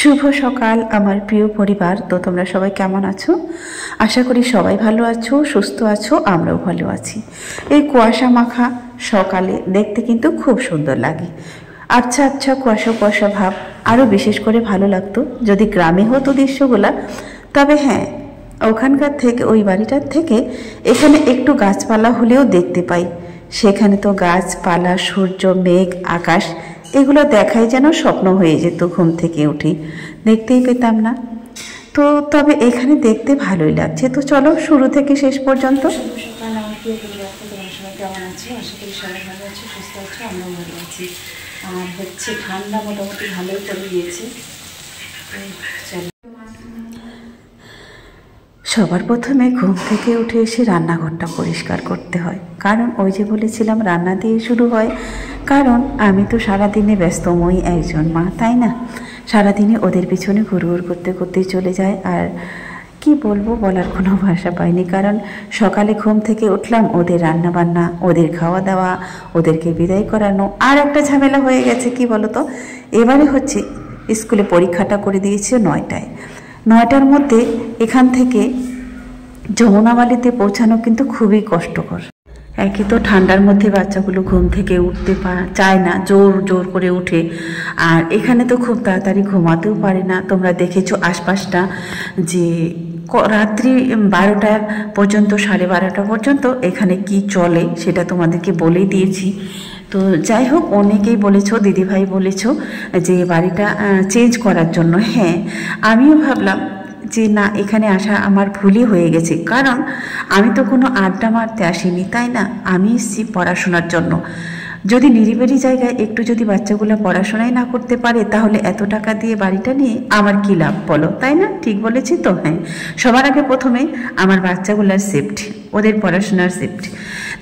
শুভ সকাল আমার প্রিয় পরিবার। তো তোমরা সবাই কেমন আছো? আশা করি সবাই ভালো আছো, সুস্থ আছো, আমরাও ভালো আছি। এই কুয়াশা মাখা সকালে দেখতে কিন্তু খুব সুন্দর লাগে। আচ্ছা আচ্ছা কুয়াশা কুয়াশা ভাব আরও বিশেষ করে ভালো লাগতো যদি গ্রামে হতো দৃশ্যগুলা। তবে হ্যাঁ, ওখানকার থেকে ওই বাড়িটার থেকে এখানে একটু গাছপালা হলেও দেখতে পাই। সেখানে তো গাছপালা, সূর্য, মেঘ, আকাশ এগুলো দেখাই যেন স্বপ্ন হয়ে যেত। ঘুম থেকে উঠে দেখতেই পেতাম না। তো তবে এখানে দেখতে ভালোই লাগছে। তো চলো শুরু থেকে শেষ পর্যন্ত। সকাল আমার প্রিয় পরিবার, তোমার সবাই কেমন আছো? আশা করি সবাই ভালো আছো, সুস্থ আছো, আমরাও ভালো আছি। আর হচ্ছে ঠান্ডা মোটামুটি ভালোই পড়ে গিয়েছে। চলো, সবার প্রথমে ঘুম থেকে উঠে এসে রান্নাঘরটা পরিষ্কার করতে হয়। কারণ ওই যে বলেছিলাম রান্না দিয়ে শুরু হয়। কারণ আমি তো সারাদিনে ব্যস্তময়ী একজন মা, তাই না? সারাদিনে ওদের পিছনে ঘুরঘুর করতে করতেই চলে যায়। আর কি বলবো, বলার কোনো ভাষা পাইনি। কারণ সকালে ঘুম থেকে উঠলাম, ওদের রান্না বান্না, ওদের খাওয়া দাওয়া, ওদেরকে বিদায় করানো, আর একটা ঝামেলা হয়ে গেছে। কি বলো তো, এবারে হচ্ছে স্কুলে পরীক্ষাটা করে দিয়েছে 9টায়। 9টার মধ্যে এখান থেকে যমুনাবালিতে পৌঁছানো কিন্তু খুবই কষ্টকর। একই তো ঠান্ডার মধ্যে বাচ্চাগুলো ঘুম থেকে উঠতে চায় না, জোর জোর করে উঠে। আর এখানে তো খুব তাড়াতাড়ি ঘুমাতেও পারে না। তোমরা দেখেছো আশপাশটা যে রাত্রি 12টা পর্যন্ত, 12:30 পর্যন্ত এখানে কি চলে সেটা তোমাদেরকে বলেই দিয়েছি। তো যাই হোক, অনেকেই বলেছো, দিদিভাই বলেছো যে বাড়িটা চেঞ্জ করার জন্য। হ্যাঁ, আমিও ভাবলাম যে না, এখানে আসা আমার ভুলই হয়ে গেছে। কারণ আমি তো কোনো আড্ডা মারতে আসিনি, তাই না? আমি এসেছি পড়াশোনার জন্য। যদি নিরিবিলি জায়গায় একটু যদি বাচ্চাগুলো পড়াশোনাই না করতে পারে, তাহলে এত টাকা দিয়ে বাড়িটা নিয়ে আমার কী লাভ বলো, তাই না? ঠিক বলেছি তো? হ্যাঁ, সবার আগে প্রথমে আমার বাচ্চাগুলোর সেফটি, ওদের পড়াশোনার সেফটি।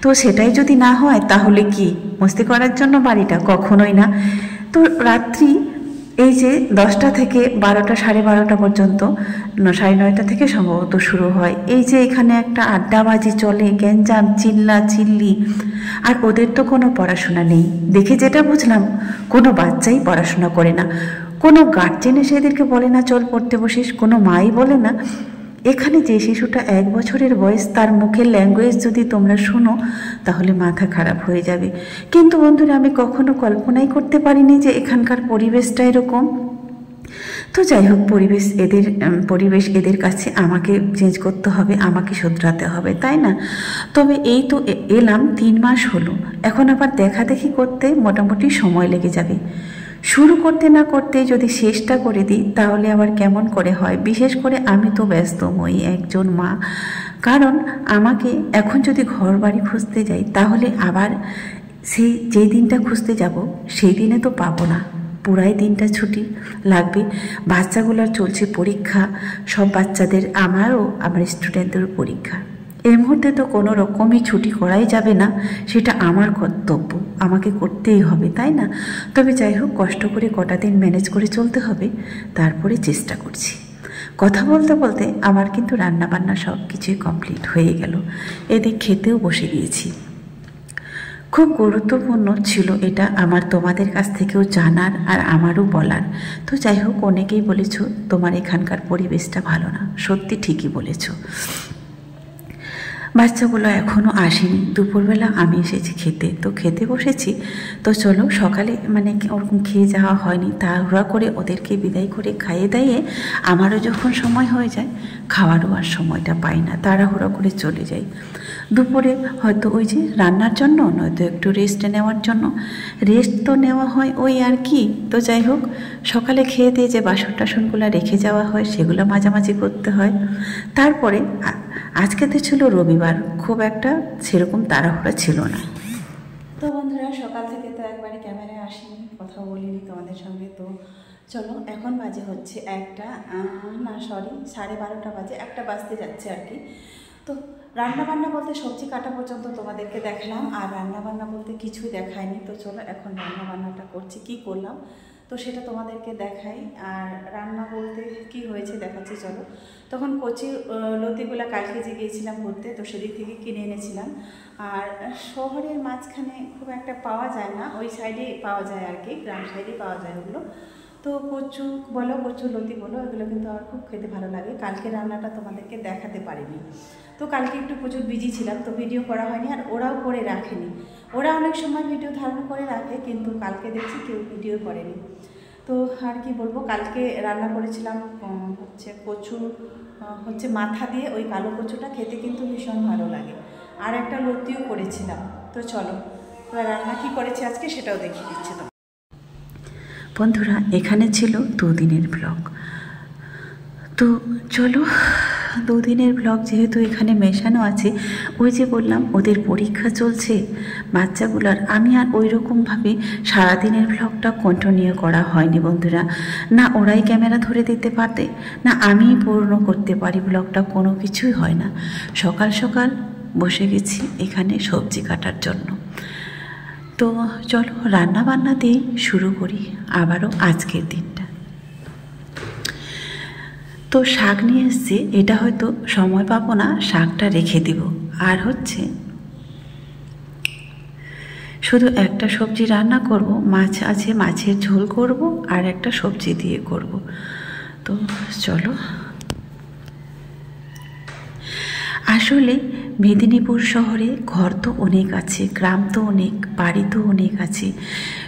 তো সেটাই যদি না হয় তাহলে কি মস্তি করার জন্য বাড়িটা? কখনোই না। তো রাত্রি এই যে 10টা থেকে 12টা, 12:30 পর্যন্ত, 9:30 থেকে সম্ভবত শুরু হয়। এই যে এখানে একটা আড্ডাবাজি চলে, গ্যাঞ্জাম, চিল্লা চিল্লি। আর ওদের তো কোনো পড়াশোনা নেই। দেখে যেটা বুঝলাম, কোনো বাচ্চাই পড়াশোনা করে না। কোনো গার্জেন এসে এদেরকে বলে না চল পড়তে বসিস, কোনো মাই বলে না। এখানে যে শিশুটা 1 বছরের বয়স, তার মুখের ল্যাঙ্গুয়েজ যদি তোমরা শোনো তাহলে মাথা খারাপ হয়ে যাবে। কিন্তু বন্ধুরা, আমি কখনো কল্পনাই করতে পারিনি যে এখানকার পরিবেশটা এরকম। তো যাই হোক, পরিবেশ এদের কাছে আমাকে চেঞ্জ করতে হবে, আমাকে শুধরাতে হবে, তাই না? তবে এই তো এলাম 3 মাস হলো। এখন আবার দেখাদেখি করতে মোটামুটি সময় লেগে যাবে। শুরু করতে না করতে যদি শেষটা করে দিই তাহলে আবার কেমন করে হয়। বিশেষ করে আমি তো ব্যস্তময়ী একজন মা। কারণ আমাকে এখন যদি ঘর বাড়ি খুঁজতে যাই তাহলে আবার যেই দিনটা খুঁজতে যাব সেই দিনে তো পাবো না। পুরাই দিনটা ছুটি লাগবে। বাচ্চাগুলোর চলছে পরীক্ষা, সব বাচ্চাদের, আমারও, আমার স্টুডেন্টদেরও পরীক্ষা। এই মুহূর্তে তো কোনো রকমই ছুটি করাই যাবে না, সেটা আমার কর্তব্য, আমাকে করতেই হবে, তাই না? তবে যাই হোক, কষ্ট করে কটা দিন ম্যানেজ করে চলতে হবে, তারপরে চেষ্টা করছি। কথা বলতে বলতে আমার কিন্তু রান্নাবান্না সব কিছুই কমপ্লিট হয়ে গেল। এদিক খেতেও বসে গিয়েছি। খুব গুরুত্বপূর্ণ ছিল এটা আমার তোমাদের কাছ থেকেও জানার আর আমারও বলার। তো যাই হোক, অনেকেই বলেছ তোমার এখানকার পরিবেশটা ভালো না। সত্যি ঠিকই বলেছ। বাচ্চাগুলো এখনও আসেনি। দুপুরবেলা আমি এসেছি খেতে, তো খেতে বসেছি। তো চলো, সকালে মানে ওরকম খেয়ে যাওয়া হয়নি, তাড়াহুড়া করে ওদেরকে বিদায় করে খাইয়ে দাইয়ে আমারও যখন সময় হয়ে যায়, খাওয়ারও আর সময়টা পাই না, তাড়াহুড়া করে চলে যাই। দুপুরে হয়তো ওই যে রান্নার জন্য, নয়তো একটু রেস্ট নেওয়ার জন্য। রেস্ট তো নেওয়া হয় ওই আর কি। তো যাই হোক, সকালে খেয়ে দিয়ে যে বাসন টাসনগুলো রেখে যাওয়া হয় সেগুলো মাঝামাঝি করতে হয়। তারপরে আজকে তো ছিল রবিবার, খুব একটা সেরকম তাড়াহুড়া ছিল না। তো বন্ধুরা, সকাল থেকে তো একবারে ক্যামেরায় আসিনি, কথা বলিনি তোমাদের সঙ্গে। তো চলো, এখন বাজে হচ্ছে 12:30 বাজে, 1টা বাজতে যাচ্ছে আর কি। তো রান্নাবান্না বলতে সবজি কাটা পর্যন্ত তোমাদেরকে দেখালাম, আর রান্নাবান্না বলতে কিছুই দেখায়নি। তো চলো, এখন রান্নাবান্নাটা করছি, কি করলাম তো সেটা তোমাদেরকে দেখাই। আর রান্না বলতে কি হয়েছে দেখাচ্ছি, চলো। তখন কচি লতিগুলা কালকে যে গিয়েছিলাম ঘুরতে, তো সেদিক থেকে কিনে এনেছিলাম। আর শহরের মাঝখানে খুব একটা পাওয়া যায় না, ওই সাইডেই পাওয়া যায় আর কি, গ্রাম সাইডেই পাওয়া যায় ওগুলো। তো কচু বলো, কচু লতি বলো, এগুলো কিন্তু আমার খুব খেতে ভালো লাগে। কালকে রান্নাটা তোমাদেরকে দেখাতে পারিনি, তো কালকে একটু প্রচুর বিজি ছিলাম, তো ভিডিও করা হয়নি। আর ওরাও করে রাখেনি, ওরা অনেক সময় ভিডিও ধারণ করে রাখে, কিন্তু কালকে দেখছি কেউ ভিডিও করেনি। তো আর কি বলবো, কালকে রান্না করেছিলাম হচ্ছে কচু হচ্ছে মাথা দিয়ে, ওই কালো কচুটা খেতে কিন্তু ভীষণ ভালো লাগে। আর একটা লতিও করেছিলাম। তো চলো এবার রান্না কী করেছি আজকে সেটাও দেখিয়ে দিচ্ছি। তো বন্ধুরা, এখানে ছিল 2 দিনের ব্লগ। তো চলো, 2 দিনের ব্লগ যেহেতু এখানে মেশানো আছে, ওই যে বললাম ওদের পরীক্ষা চলছে বাচ্চাগুলার, আমি আর ওই রকমভাবে সারাদিনের ব্লগটা কন্টিনিউ করা হয়নি বন্ধুরা। না ওরাই ক্যামেরা ধরে দিতে পারতে, না আমি পূর্ণ করতে পারি ব্লগটা, কোনো কিছুই হয় না। সকাল সকাল বসে গেছি এখানে সবজি কাটার জন্য। তো চলো রান্না বান্না দিয়ে শুরু করি আবারও আজকের দিনটা। তো শাক নিয়ে এসছি, এটা হয়তো সময় পাবো না, শাকটা রেখে দিব। আর হচ্ছে শুধু একটা সবজি রান্না করব, মাছ আছে, মাছের ঝোল করব আর একটা সবজি দিয়ে করব। তো চলো, আসলে মেদিনীপুর শহরে ঘর তো অনেক আছে, গ্রাম তো অনেক, বাড়ি তো অনেক আছে।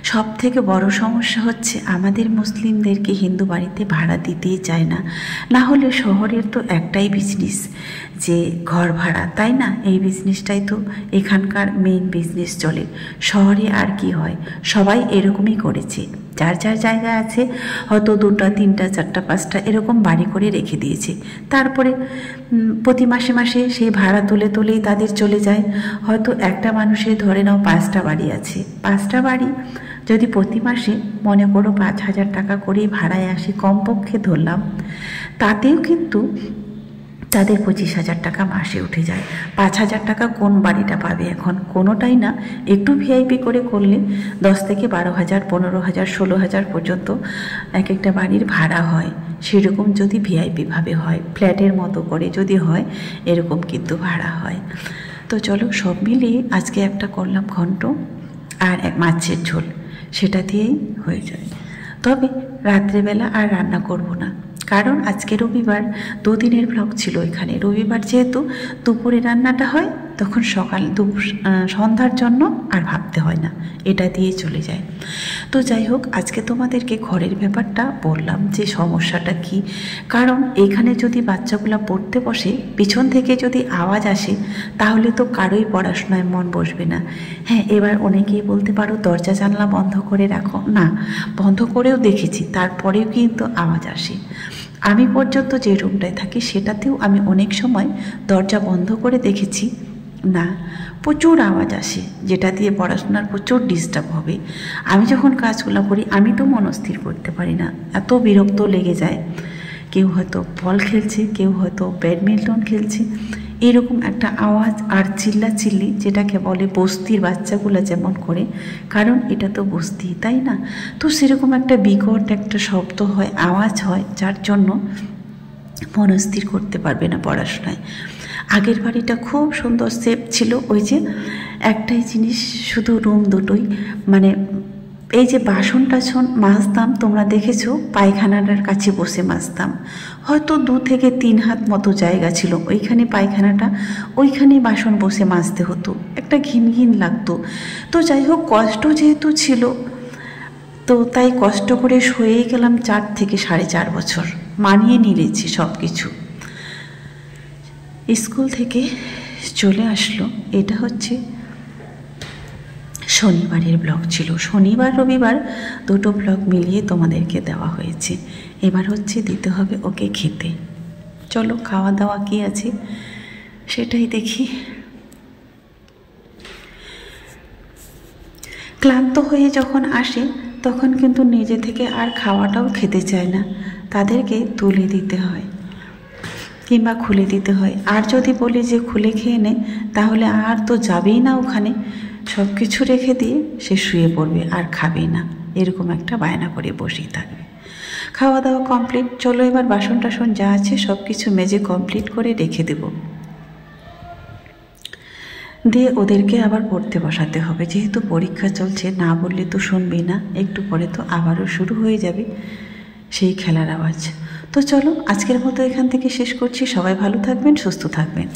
সব থেকে বড় সমস্যা হচ্ছে আমাদের মুসলিমদেরকে হিন্দু বাড়িতে ভাড়া দিতেই চায় না। না হলে শহরের তো একটাই বিজনেস, যে ঘর ভাড়া, তাই না? এই বিজনেসটাই তো এখানকার মেইন বিজনেস চলে। শহরে আর কি হয়, সবাই এরকমই করেছে, যার যার জায়গা আছে হয়তো 2টা 3টা 4টা 5টা এরকম বাড়ি করে রেখে দিয়েছে। তারপরে প্রতি মাসে মাসে সেই ভাড়া তুলে তুলেই তাদের চলে যায়। হয়তো একটা মানুষের ধরে নাও 5টা বাড়ি আছে, 5টা বাড়ি যদি প্রতি মাসে মনে করো 5,000 টাকা করেই ভাড়ায় আসে, কমপক্ষে ধরলাম, তাতেও কিন্তু তাদের 25,000 টাকা মাসে উঠে যায়। 5,000 টাকা কোন বাড়িটা পাবে এখন? কোনোটাই না। একটু ভিআইপি করে করলে 10 থেকে 12,000, 15,000, 16,000 পর্যন্ত এক একটা বাড়ির ভাড়া হয়। সেরকম যদি ভিআইপিভাবে হয়, ফ্ল্যাটের মতো করে যদি হয়, এরকম কিন্তু ভাড়া হয়। তো চলো সব মিলিয়ে আজকে একটা করলাম ঘন্ট আর এক মাছের ঝোল, সেটা দিয়েই হয়ে যায়। তবে রাত্রেবেলা আর রান্না করব না, কারণ আজকে রবিবার, 2 দিনের ব্লগ ছিল এখানে। রবিবার যেহেতু দুপুরে রান্নাটা হয়, তখন সন্ধ্যার জন্য আর ভাবতে হয় না, এটা দিয়ে চলে যায়। তো যাই হোক, আজকে তোমাদেরকে ঘরের ব্যাপারটা বললাম যে সমস্যাটা কি। কারণ এখানে যদি বাচ্চাগুলো পড়তে বসে, পিছন থেকে যদি আওয়াজ আসে, তাহলে তো কারোই পড়াশোনায় মন বসবে না। হ্যাঁ, এবার অনেকেই বলতে পারো দরজা জানলা বন্ধ করে রাখো, না বন্ধ করেও দেখেছি, তারপরেও কিন্তু আওয়াজ আসে। আমি পর্যন্ত যে রুমটায় থাকি সেটাতেও আমি অনেক সময় দরজা বন্ধ করে দেখেছি, না প্রচুর আওয়াজ আসে, যেটা দিয়ে পড়াশোনার প্রচুর ডিস্টার্ব হবে। আমি যখন কাজগুলো করি আমি তো মনস্থির করতে পারি না, এত বিরক্ত লেগে যায়। কেউ হয়তো বল খেলছে, কেউ হয়তো ব্যাডমিন্টন খেলছে, এরকম একটা আওয়াজ আর চিল্লাচিল্লি, যেটাকে বলে বস্তির বাচ্চাগুলো যেমন করে, কারণ এটা তো বস্তি, তাই না? তো সেরকম একটা বিকট একটা শব্দ হয়, আওয়াজ হয়, যার জন্য মনস্থির করতে পারবে না পড়াশোনায়। আগের বাড়িটা খুব সুন্দর সেফ ছিল, ওই যে একটাই জিনিস, শুধু রুম দুটোই, মানে এই যে বাসন টাসন মাজতাম, তোমরা দেখেছো পায়খানাটার কাছে বসে মাজতাম, হয়তো 2 থেকে 3 হাত মতো জায়গা ছিল ওইখানে পায়খানাটা, ওইখানে বাসন বসে মাজতে হতো, একটা ঘিন ঘিন লাগতো। তো যাই হোক, কষ্ট যেহেতু ছিল, তো তাই কষ্ট করে সয়ে গেলাম 4 থেকে 4.5 বছর, মানিয়ে নিয়েছি সব কিছু। স্কুল থেকে চলে আসলো, এটা হচ্ছে শনিবারের ব্লগ ছিল। শনিবার রবিবার 2টো ব্লগ মিলিয়ে তোমাদেরকে দেওয়া হয়েছে। এবার হচ্ছে দিতে হবে ওকে খেতে। চলো খাওয়া দাওয়া কি আছে সেটাই দেখি। ক্লান্ত হয়ে যখন আসে তখন কিন্তু নিজে থেকে আর খাওয়াটাও খেতে চায় না, তাদেরকে তুলে দিতে হয় কিংবা খুলে দিতে হয়। আর যদি বলি যে খুলে খেয়ে নে, তাহলে আর তো যাবেই না ওখানে, সব কিছু রেখে দিয়ে সে শুয়ে পড়বে আর খাবেই না, এরকম একটা বায়না করে বসেই থাকবে। খাওয়া দাওয়া কমপ্লিট, চলো এবার বাসন টাসন যা আছে সব কিছু মেজে কমপ্লিট করে রেখে দেব। দিয়ে ওদেরকে আবার পড়তে বসাতে হবে, যেহেতু পরীক্ষা চলছে, না বললে তো শুনবি না, একটু পরে তো আবারও শুরু হয়ে যাবে সেই খেলার আওয়াজ। তো চলো আজকের মতো এখান থেকে শেষ করছি, সবাই ভালো থাকবেন, সুস্থ থাকবেন।